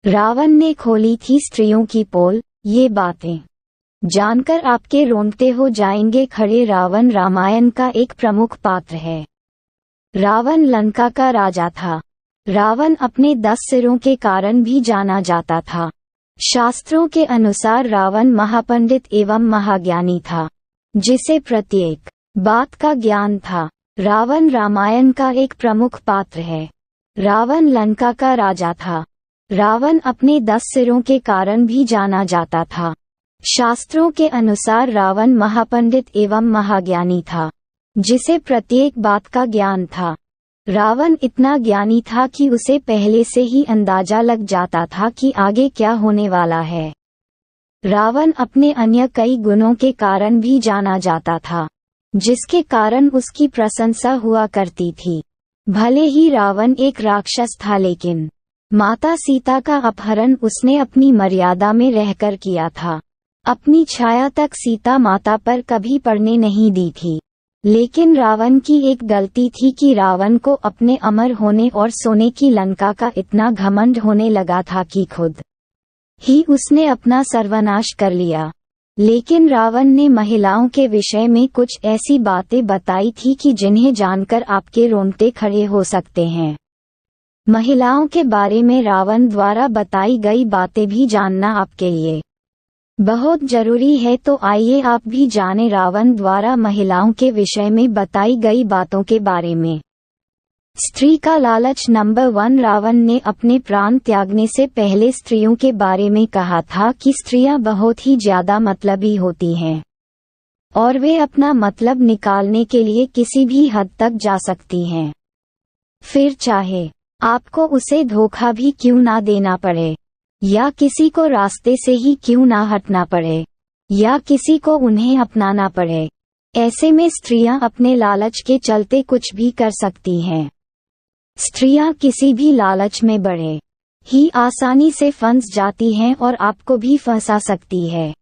रावण ने खोली थी स्त्रियों की पोल, ये बातें जानकर आपके रोंगटे हो जाएंगे खड़े। रावण रामायण का एक प्रमुख पात्र है। रावण लंका का राजा था। रावण अपने 10 सिरों के कारण भी जाना जाता था। शास्त्रों के अनुसार रावण महापंडित एवं महाज्ञानी था, जिसे प्रत्येक बात का ज्ञान था। रावण रामायण का एक प्रमुख पात्र है। रावण लंका का राजा था। रावण अपने 10 सिरों के कारण भी जाना जाता था। शास्त्रों के अनुसार रावण महापंडित एवं महाज्ञानी था, जिसे प्रत्येक बात का ज्ञान था। रावण इतना ज्ञानी था कि उसे पहले से ही अंदाजा लग जाता था कि आगे क्या होने वाला है। रावण अपने अन्य कई गुणों के कारण भी जाना जाता था, जिसके कारण उसकी प्रशंसा हुआ करती थी। भले ही रावण एक राक्षस था, लेकिन माता सीता का अपहरण उसने अपनी मर्यादा में रहकर किया था। अपनी छाया तक सीता माता पर कभी पड़ने नहीं दी थी। लेकिन रावण की एक गलती थी कि रावण को अपने अमर होने और सोने की लंका का इतना घमंड होने लगा था कि खुद ही उसने अपना सर्वनाश कर लिया। लेकिन रावण ने महिलाओं के विषय में कुछ ऐसी बातें बताई थी कि जिन्हें जानकर आपके रोंगटे खड़े हो सकते हैं। महिलाओं के बारे में रावण द्वारा बताई गई बातें भी जानना आपके लिए बहुत जरूरी है, तो आइए आप भी जाने रावण द्वारा महिलाओं के विषय में बताई गई बातों के बारे में। स्त्री का लालच। नंबर 1, रावण ने अपने प्राण त्यागने से पहले स्त्रियों के बारे में कहा था कि स्त्रियां बहुत ही ज्यादा मतलबी होती हैं और वे अपना मतलब निकालने के लिए किसी भी हद तक जा सकती हैं, फिर चाहे आपको उसे धोखा भी क्यों ना देना पड़े, या किसी को रास्ते से ही क्यों ना हटना पड़े, या किसी को उन्हें अपनाना पड़े। ऐसे में स्त्रियां अपने लालच के चलते कुछ भी कर सकती हैं। स्त्रियां किसी भी लालच में बड़े ही आसानी से फंस जाती हैं और आपको भी फंसा सकती है।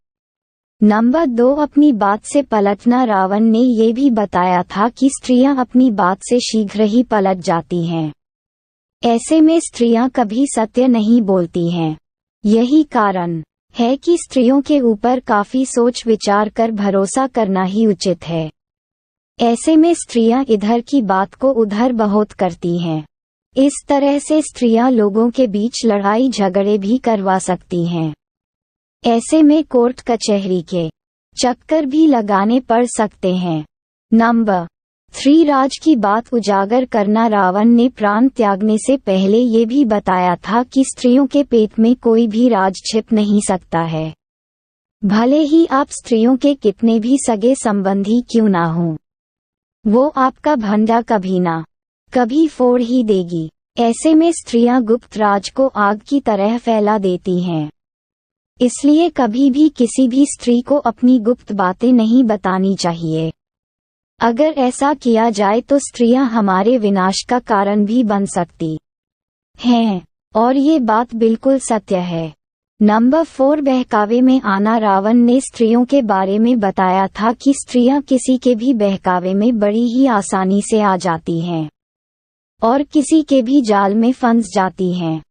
नंबर 2, अपनी बात से पलटना। रावण ने ये भी बताया था कि स्त्रियां अपनी बात से शीघ्र ही पलट जाती हैं। ऐसे में स्त्रियां कभी सत्य नहीं बोलती हैं। यही कारण है कि स्त्रियों के ऊपर काफी सोच विचार कर भरोसा करना ही उचित है। ऐसे में स्त्रियां इधर की बात को उधर बहुत करती हैं। इस तरह से स्त्रियां लोगों के बीच लड़ाई झगड़े भी करवा सकती हैं। ऐसे में कोर्ट कचहरी के चक्कर भी लगाने पड़ सकते हैं। नंबर 3, राज की बात उजागर करना। रावण ने प्राण त्यागने से पहले ये भी बताया था कि स्त्रियों के पेट में कोई भी राज छिप नहीं सकता है। भले ही आप स्त्रियों के कितने भी सगे संबंधी क्यों ना हों, वो आपका भंडा कभी ना कभी फोड़ ही देगी। ऐसे में स्त्रियां गुप्त राज को आग की तरह फैला देती हैं। इसलिए कभी भी किसी भी स्त्री को अपनी गुप्त बातें नहीं बतानी चाहिए। अगर ऐसा किया जाए तो स्त्रियां हमारे विनाश का कारण भी बन सकती हैं, और ये बात बिल्कुल सत्य है। नंबर 4, बहकावे में आना। रावण ने स्त्रियों के बारे में बताया था कि स्त्रियां किसी के भी बहकावे में बड़ी ही आसानी से आ जाती हैं और किसी के भी जाल में फंस जाती हैं,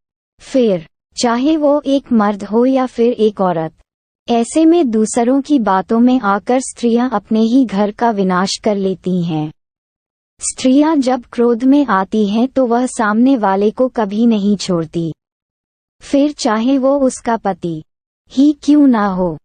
फिर चाहे वो एक मर्द हो या फिर एक औरत। ऐसे में दूसरों की बातों में आकर स्त्रियां अपने ही घर का विनाश कर लेती हैं। स्त्रियां जब क्रोध में आती हैं तो वह सामने वाले को कभी नहीं छोड़ती, फिर चाहे वो उसका पति ही क्यों ना हो।